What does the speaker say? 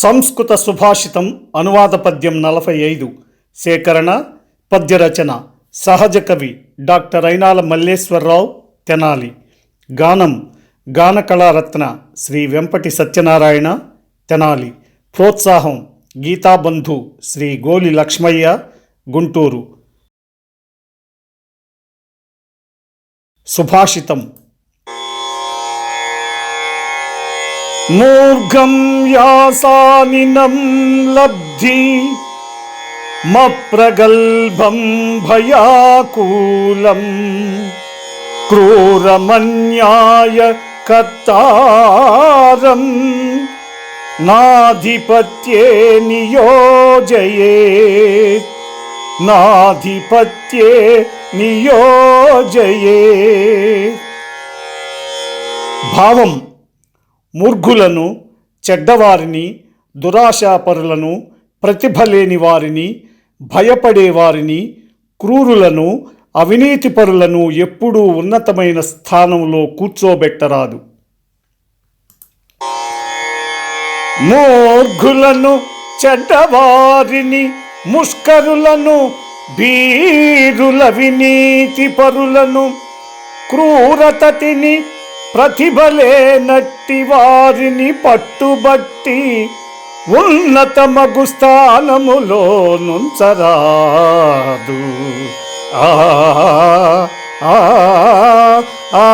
సంస్కృత సుభాషితం అనువాద పద్యం 45 సేకరణ పద్యరచన సహజ కవి డాక్టర్ అయినాల మల్లేశ్వరరావు తెనాలి. గానం గానకళారత్న శ్రీ వెంపటి సత్యనారాయణ తెనాలి. ప్రోత్సాహం గీతాబంధు శ్రీ గోలి లక్ష్మయ్య గుంటూరు. సుభాషితం. మూర్ఘం యాసానినం లబ్ధి మప్రగల్భం భయాకూలం క్రూరమన్యాయ కర్తారం నాధిపత్యే నియోజయేత్ నాధిపత్యే నియోజయేత్. భావం: మూర్ఖులను, చెడ్డవారిని, దురాశాపరులను, ప్రతిభ లేని వారిని, భయపడేవారిని, క్రూరులను, అవినీతిపరులను ఎప్పుడూ ఉన్నతమైన స్థానంలో కూర్చోబెట్టరాదు. మూర్ఖులను, చెడ్డవారిని, ముష్కరులను, భీరుల వినీతిపరులను, క్రూరతతిని, ప్రతిభలేనట్టి వారిని పట్టుబట్టి ఉన్నతమగు స్థానములో నుంచరాదు. ఆ ఆ ఆ